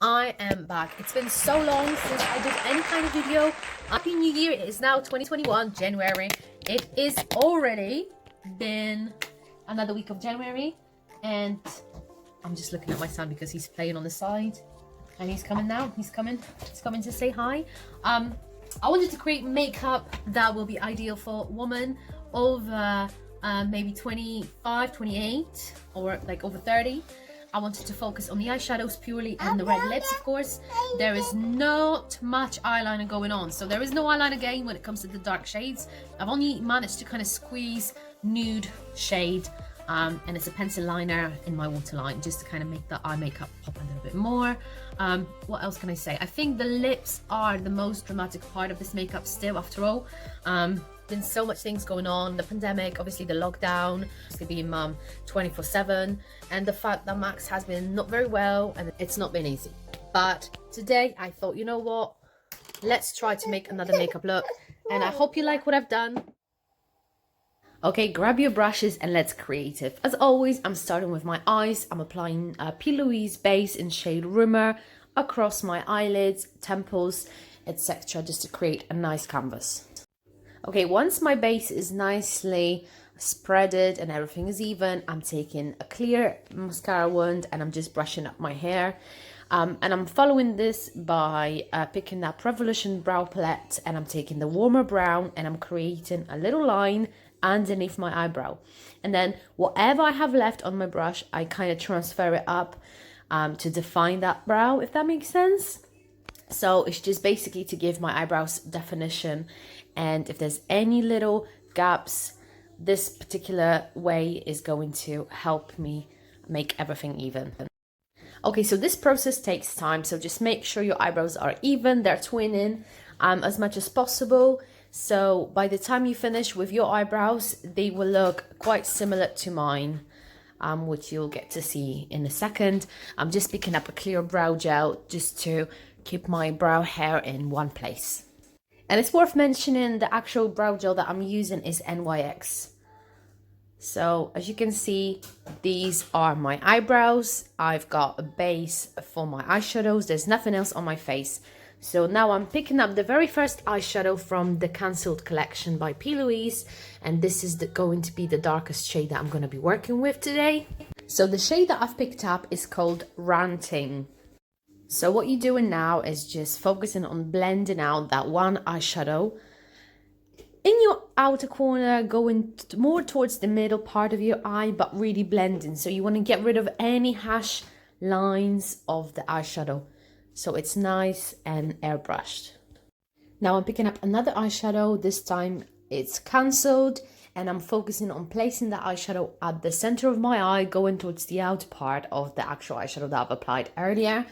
I am back. It's been so long since I did any kind of video. Happy New Year. It is now 2021, January. It is already been another week of January, and I'm just looking at my son because he's playing on the side, and he's coming now. He's coming to say hi. I wanted to create makeup that will be ideal for women over maybe 25, 28, or like over 30. I wanted to focus on the eyeshadows purely and the red lips, of course. There is not much eyeliner going on, so there is no eyeliner game when it comes to the dark shades. I've only managed to kind of squeeze nude shade, and it's a pencil liner in my waterline just to kind of make the eye makeup pop a little bit more. What else can I say? I think the lips are the most dramatic part of this makeup still, after all. Been so much things going on, the pandemic, obviously the lockdown, being mum 24/7, and the fact that Max has been not very well, and it's not been easy. But today I thought, you know what, let's try to make another makeup look, and I hope you like what I've done. Okay, grab your brushes and let's creative. As always, I'm starting with my eyes. I'm applying Louise base in shade Rumor across my eyelids, temples, etc., just to create a nice canvas. Okay, once my base is nicely spreaded and everything is even, I'm taking a clear mascara wand and I'm just brushing up my hair. And I'm following this by picking up Revolution Brow Palette, and I'm taking the warmer brown and I'm creating a little line underneath my eyebrow. And then whatever I have left on my brush, I kind of transfer it up to define that brow, if that makes sense. So it's just basically to give my eyebrows definition, and if there's any little gaps, this particular way is going to help me make everything even. Okay, so this process takes time, so just make sure your eyebrows are even, they're twinning as much as possible. So by the time you finish with your eyebrows, they will look quite similar to mine, which you'll get to see in a second. I'm just picking up a clear brow gel just to keep my brow hair in one place. And it's worth mentioning the actual brow gel that I'm using is NYX. So as you can see, these are my eyebrows. I've got a base for my eyeshadows. There's nothing else on my face. So now I'm picking up the very first eyeshadow from the Cancelled collection by Louise, and this is going to be the darkest shade that I'm going to be working with today. So the shade that I've picked up is called Ranting. So what you're doing now is just focusing on blending out that one eyeshadow in your outer corner, going more towards the middle part of your eye, but really blending. So you want to get rid of any harsh lines of the eyeshadow, so it's nice and airbrushed. Now I'm picking up another eyeshadow. This time it's Cancelled, and I'm focusing on placing the eyeshadow at the center of my eye, going towards the outer part of the actual eyeshadow that I've applied earlier.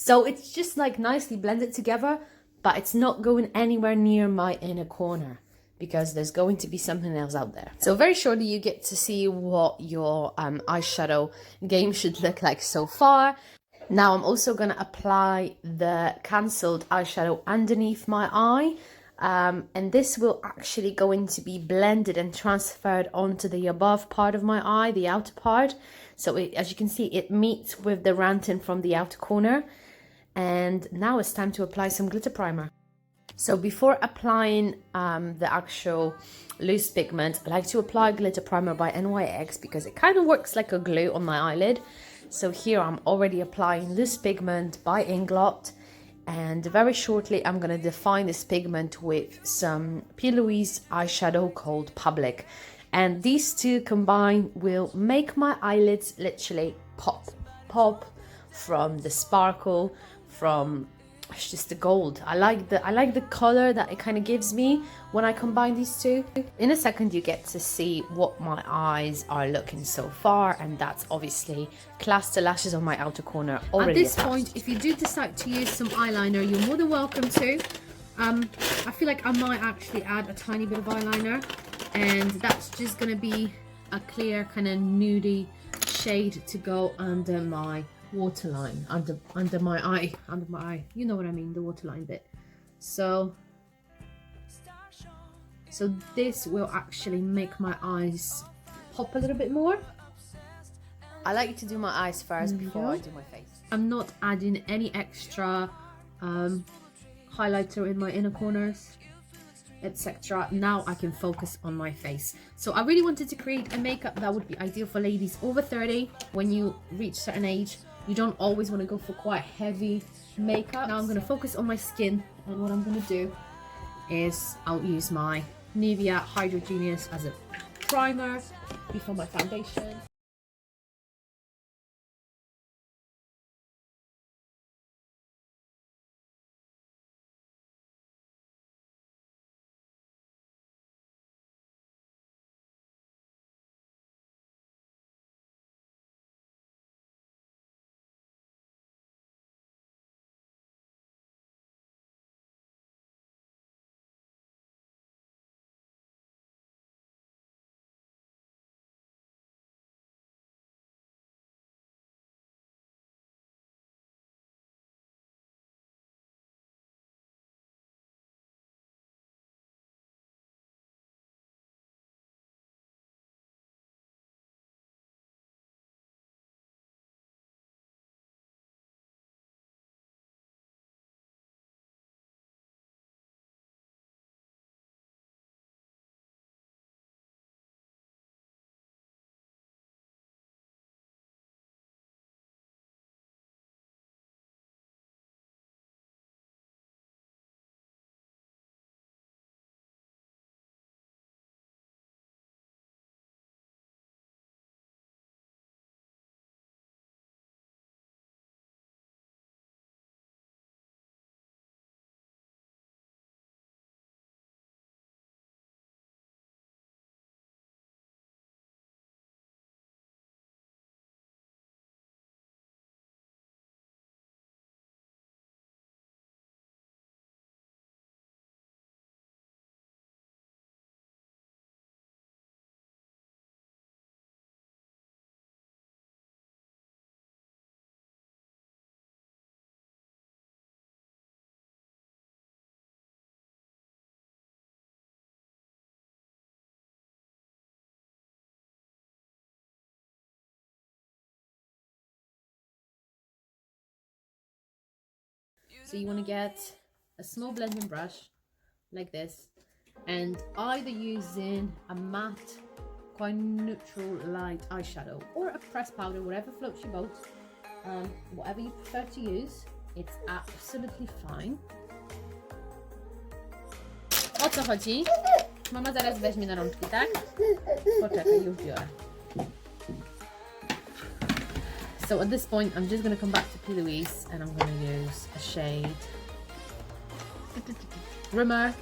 So it's just like nicely blended together, but it's not going anywhere near my inner corner because there's going to be something else out there. So very shortly you get to see what your eyeshadow game should look like so far. Now I'm also going to apply the Cancelled eyeshadow underneath my eye, and this will actually going to be blended and transferred onto the above part of my eye, the outer part. So as you can see, it meets with the Ranting from the outer corner. And now it's time to apply some glitter primer. So before applying the actual loose pigment, I like to apply glitter primer by NYX because it kind of works like a glue on my eyelid. So here I'm already applying loose pigment by Inglot, and very shortly I'm going to define this pigment with some Louise eyeshadow called Public, and these two combined will make my eyelids literally pop from the sparkle, from it's just the gold. I like the color that it kind of gives me when I combine these two. In a second you get to see what my eyes are looking so far, and that's obviously cluster lashes on my outer corner already. At this point, if you do decide to use some eyeliner, you're more than welcome to. I feel like I might actually add a tiny bit of eyeliner, and that's just gonna be a clear kind of nudie shade to go under my waterline, under my eye, you know what I mean, the waterline bit. So this will actually make my eyes pop a little bit more. I like to do my eyes first before I do my face. I'm not adding any extra highlighter in my inner corners, etc. Now I can focus on my face. So I really wanted to create a makeup that would be ideal for ladies over 30. When you reach a certain age, you don't always want to go for quite heavy makeup. Now I'm going to focus on my skin, and what I'm going to do is I'll use my Nivea Hydro Genius as a primer before my foundation. So you want to get a small blending brush like this, and either using a matte, quite neutral light eyeshadow or a pressed powder, whatever floats your boat, whatever you prefer to use, it's absolutely fine. O co chodzi? Mama zaraz weźmie na rączki, tak? Poczekaj, już biorę. So at this point, I'm just going to come back to P. Louise, and I'm going to use a shade Rimmer,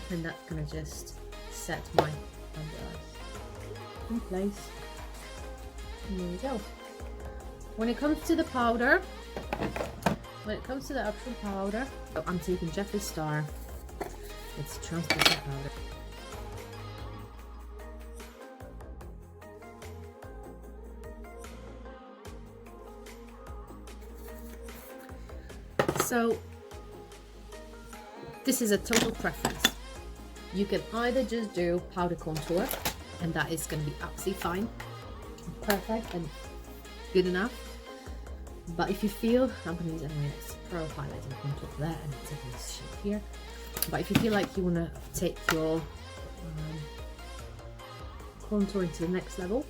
and that's going to just set my under eyes in place. And there we go. When it comes to the powder, actual powder, so I'm taking Jeffree Star. It's translucent powder. So this is a total preference. You can either just do powder contour, and that is going to be absolutely fine, perfect and good enough. But if you feel, I'm going to use NYX Pro Highlighting Contour there, and it's in this shape here. But if you feel like you want to take your contouring to the next level,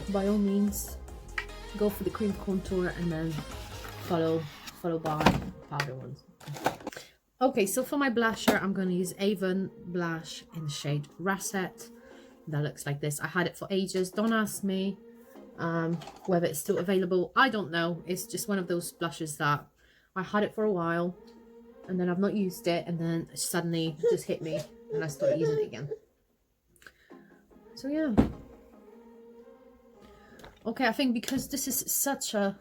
by all means go for the cream contour and then follow by powder ones. Okay, so for my blusher, I'm going to use Avon blush in the shade Russet. That looks like this. I had it for ages. Don't ask me whether it's still available. I don't know. It's just one of those blushes that I had it for a while, and then I've not used it, and then suddenly it just hit me and I started using it again. So yeah. Okay, I think because this is such a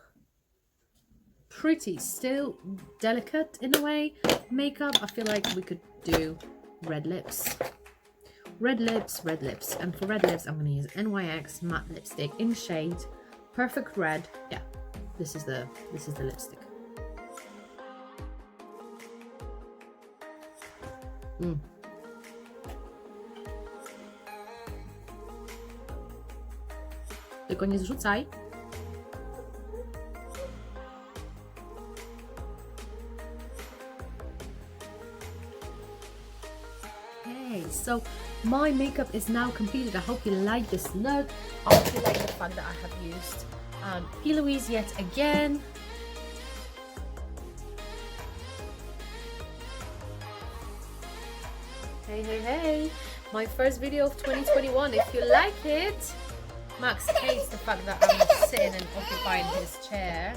pretty, still delicate in a way makeup, I feel like we could do red lips. Red lips. And for red lips, I'm going to use NYX matte lipstick in shade Perfect Red. Yeah, this is the lipstick. Tylko nie zrzucaj. So my makeup is now completed. I hope you like this look. I hope you like the fact that I have used Louise yet again. Hey, hey, hey. My first video of 2021. If you like it, Max hates the fact that I'm sitting and occupying his chair.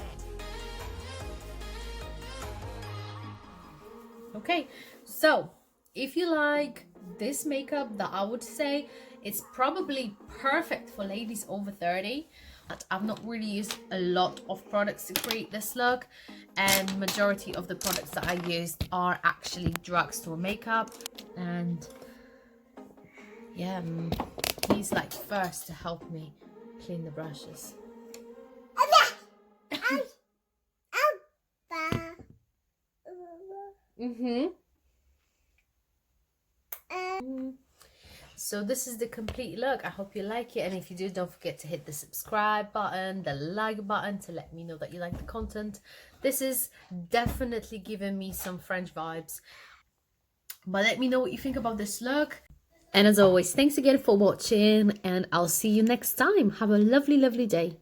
Okay, so if you like this makeup, that I would say it's probably perfect for ladies over 30. But I've not really used a lot of products to create this look, and majority of the products that I used are actually drugstore makeup. And yeah, he's like first to help me clean the brushes. So this is the complete look. I hope you like it, and if you do, don't forget to hit the subscribe button, the like button, to let me know that you like the content. This is definitely giving me some French vibes, but let me know what you think about this look. And as always, thanks again for watching, and I'll see you next time. Have a lovely day.